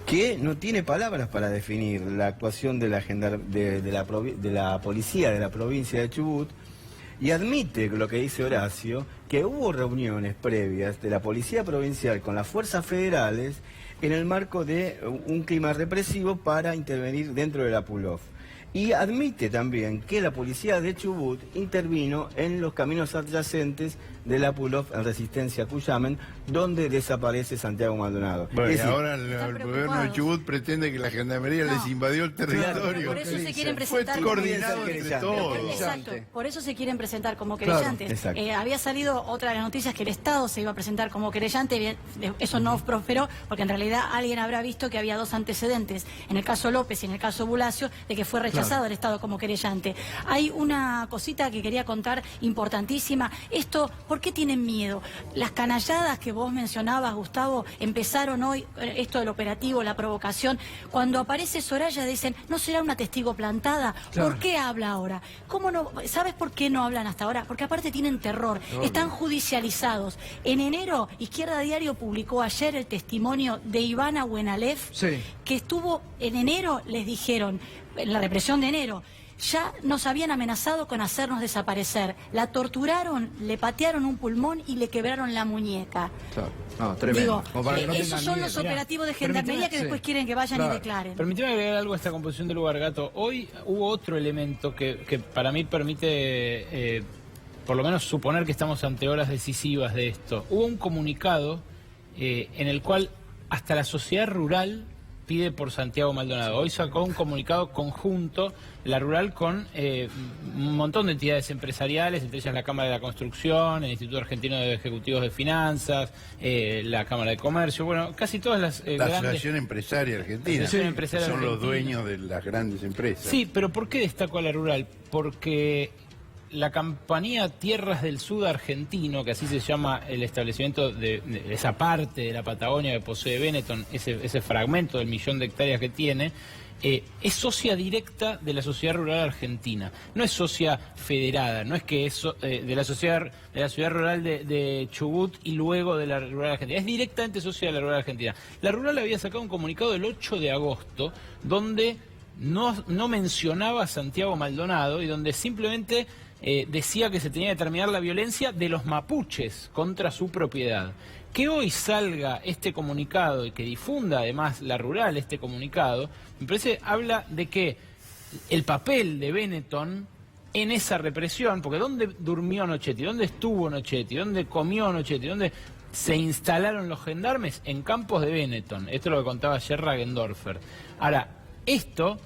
que no tiene palabras para definir la actuación de la policía de la provincia de Chubut, y admite lo que dice Horacio, que hubo reuniones previas de la policía provincial con las fuerzas federales en el marco de un clima represivo para intervenir dentro de la Pulov. Y admite también que la policía de Chubut intervino en los caminos adyacentes de la Pulov en Resistencia Cuyamen, donde desaparece Santiago Maldonado. Bueno, y ahora el gobierno de Chubut pretende que la gendarmería les invadió el territorio. Por eso se quieren presentar como coordinado entre todos. Exacto, por eso se quieren presentar como querellantes. Había salido otra de las noticias que el Estado se iba a presentar como querellante, eso no prosperó, porque en realidad alguien habrá visto que había dos antecedentes, en el caso López y en el caso Bulacio, de que fue rechazado el Estado como querellante. Hay una cosita que quería contar importantísima. Esto, ¿por qué tienen miedo? Las canalladas que vos mencionabas, Gustavo, empezaron hoy, esto del operativo, la provocación. Cuando aparece Soraya dicen, ¿no será una testigo plantada? ¿Por qué habla ahora? ¿Cómo no? ¿Sabes por qué no hablan hasta ahora? Porque aparte tienen terror, están judicializados. En enero, Izquierda Diario publicó ayer el testimonio de Ivana Buenalef, que estuvo en enero, les dijeron, en la represión de enero, ya nos habían amenazado con hacernos desaparecer. La torturaron, le patearon un pulmón y le quebraron la muñeca. No, tremendo. Digo, esos son los operativos de gendarmería que después quieren que vayan y declaren. Permíteme agregar algo a esta composición del lugar, Gato. Hoy hubo otro elemento que para mí permite, por lo menos, suponer que estamos ante horas decisivas de esto. Hubo un comunicado en el cual hasta la sociedad rural pide por Santiago Maldonado. Hoy sacó un comunicado conjunto, la rural, con un montón de entidades empresariales, entre ellas la Cámara de la Construcción, el Instituto Argentino de Ejecutivos de Finanzas, la Cámara de Comercio, bueno, casi todas las la grandes... Asociación Empresaria Argentina, son los dueños de las grandes empresas. Sí, pero ¿por qué destacó a la rural? Porque la compañía Tierras del Sud Argentino, que así se llama el establecimiento de esa parte de la Patagonia que posee Benetton, ese fragmento del 1.000.000 de hectáreas que tiene, es socia directa de la sociedad rural argentina. No es socia federada, no es que es de la ciudad rural de Chubut y luego de la rural argentina. Es directamente socia de la rural argentina. La rural había sacado un comunicado el 8 de agosto donde no mencionaba a Santiago Maldonado y donde simplemente decía que se tenía que terminar la violencia de los mapuches contra su propiedad. Que hoy salga este comunicado y que difunda además la rural este comunicado, me parece, habla de que el papel de Benetton en esa represión, porque ¿dónde durmió Nochetti? ¿Dónde estuvo Nochetti? ¿Dónde comió Nochetti? ¿Dónde se instalaron los gendarmes? En campos de Benetton. Esto es lo que contaba ayer Ragendorfer. Ahora, este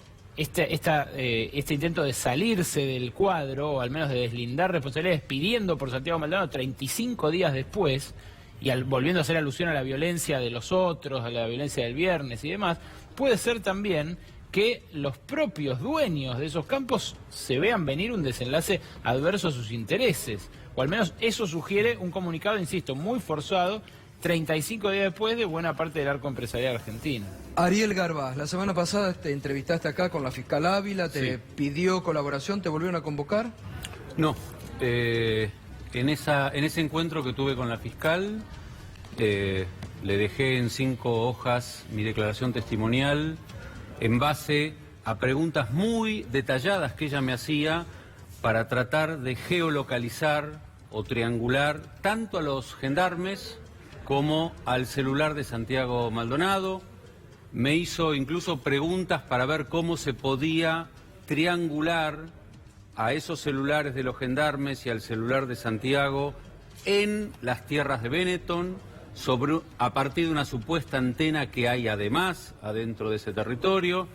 intento de salirse del cuadro, o al menos de deslindar responsabilidades, pidiendo por Santiago Maldonado 35 días después, y volviendo a hacer alusión a la violencia de los otros, a la violencia del viernes y demás, puede ser también que los propios dueños de esos campos se vean venir un desenlace adverso a sus intereses, o al menos eso sugiere un comunicado, insisto, muy forzado, 35 días después de buena parte del arco empresarial argentino. Ariel Garbás, la semana pasada te entrevistaste acá con la fiscal Ávila, te pidió colaboración, ¿te volvieron a convocar? No, en ese encuentro que tuve con la fiscal, le dejé en 5 hojas mi declaración testimonial en base a preguntas muy detalladas que ella me hacía para tratar de geolocalizar o triangular tanto a los gendarmes como al celular de Santiago Maldonado. Me hizo incluso preguntas para ver cómo se podía triangular a esos celulares de los gendarmes y al celular de Santiago en las tierras de Benetton, a partir de una supuesta antena que hay además adentro de ese territorio.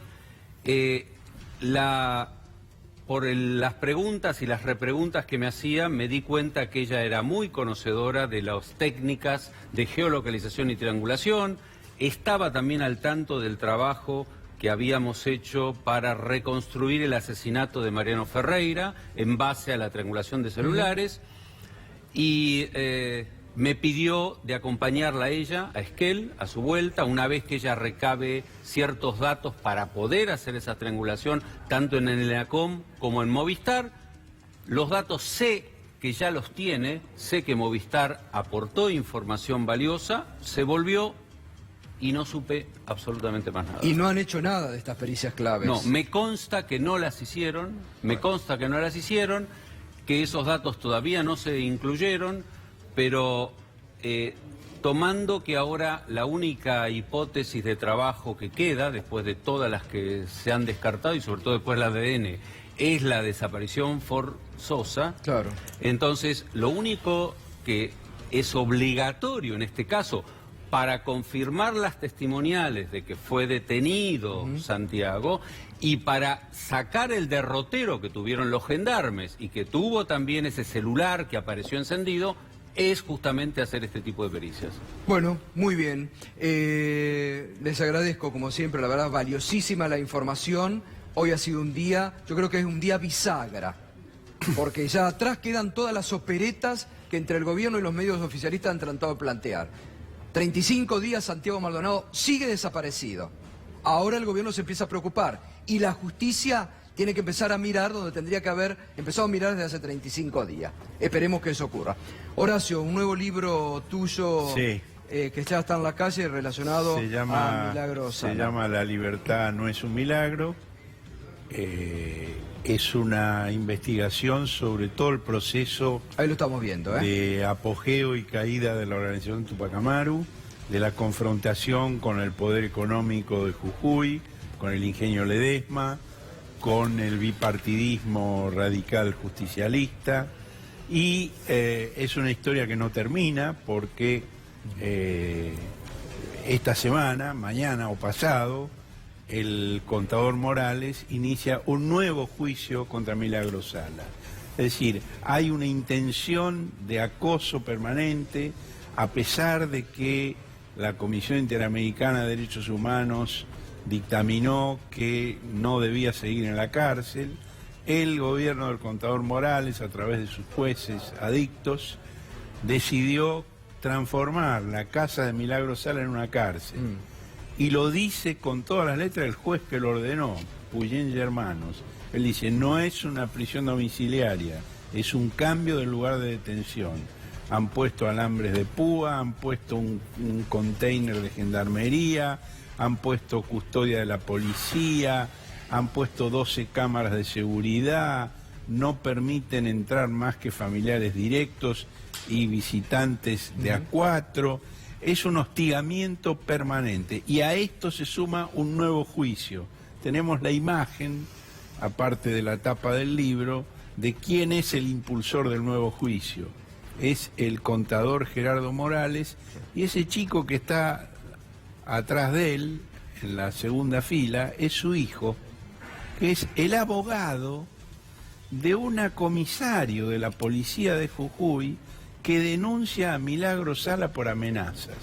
Por las preguntas y las repreguntas que me hacía, me di cuenta que ella era muy conocedora de las técnicas de geolocalización y triangulación. Estaba también al tanto del trabajo que habíamos hecho para reconstruir el asesinato de Mariano Ferreira en base a la triangulación de celulares. Y me pidió de acompañarla a ella, a Esquel, a su vuelta, una vez que ella recabe ciertos datos para poder hacer esa triangulación, tanto en el ENACOM como en Movistar. Los datos sé que ya los tiene, sé que Movistar aportó información valiosa, se volvió y no supe absolutamente más nada. ¿Y no han hecho nada de estas pericias claves? No, me consta que no las hicieron, que esos datos todavía no se incluyeron, pero tomando que ahora la única hipótesis de trabajo que queda, después de todas las que se han descartado y sobre todo después del ADN, es la desaparición forzosa. Claro. Entonces, lo único que es obligatorio en este caso para confirmar las testimoniales de que fue detenido Santiago y para sacar el derrotero que tuvieron los gendarmes y que tuvo también ese celular que apareció encendido, es justamente hacer este tipo de pericias. Bueno, muy bien. Les agradezco, como siempre, la verdad, valiosísima la información. Hoy ha sido un día, yo creo que es un día bisagra, porque ya atrás quedan todas las operetas que entre el gobierno y los medios oficialistas han tratado de plantear. 35 días Santiago Maldonado sigue desaparecido. Ahora el gobierno se empieza a preocupar y la justicia tiene que empezar a mirar donde tendría que haber empezado a mirar desde hace 35 días. Esperemos que eso ocurra. Horacio, un nuevo libro tuyo que ya está en la calle relacionado a Milagro Sala. Se llama La libertad no es un milagro. Es una investigación sobre todo el proceso. Ahí lo estamos viendo, de apogeo y caída de la organización Tupac Amaru, de la confrontación con el poder económico de Jujuy, con el ingenio Ledesma, con el bipartidismo radical justicialista, y es una historia que no termina porque esta semana, mañana o pasado, el contador Morales inicia un nuevo juicio contra Milagro Sala. Es decir, hay una intención de acoso permanente, a pesar de que la Comisión Interamericana de Derechos Humanos dictaminó que no debía seguir en la cárcel. El gobierno del contador Morales, a través de sus jueces adictos, decidió transformar la casa de Milagro Sala en una cárcel. Y lo dice con todas las letras el juez que lo ordenó, Puyén y Hermanos. Él dice, no es una prisión domiciliaria, es un cambio del lugar de detención. Han puesto alambres de púa, han puesto un container de gendarmería, han puesto custodia de la policía, han puesto 12 cámaras de seguridad, no permiten entrar más que familiares directos y visitantes de A4. Es un hostigamiento permanente y a esto se suma un nuevo juicio. Tenemos la imagen, aparte de la tapa del libro, de quién es el impulsor del nuevo juicio. Es el contador Gerardo Morales y ese chico que está atrás de él, en la segunda fila, es su hijo, que es el abogado de una comisario de la policía de Jujuy que denuncia a Milagro Sala por amenazas.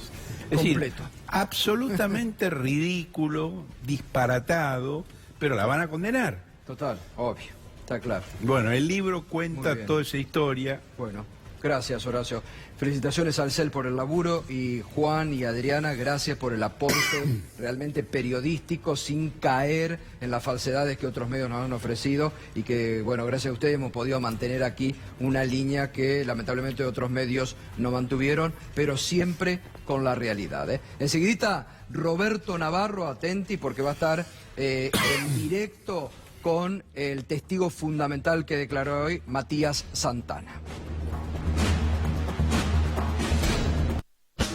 Es decir, absolutamente ridículo, disparatado, pero la van a condenar. Total, obvio, está claro. Bueno, el libro cuenta toda esa historia. Bueno, gracias, Horacio. Felicitaciones al CEL por el laburo y Juan y Adriana, gracias por el aporte realmente periodístico sin caer en las falsedades que otros medios nos han ofrecido y que, bueno, gracias a ustedes hemos podido mantener aquí una línea que lamentablemente otros medios no mantuvieron, pero siempre con la realidad. Enseguidita, Roberto Navarro, atenti porque va a estar en directo con el testigo fundamental que declaró hoy, Matías Santana.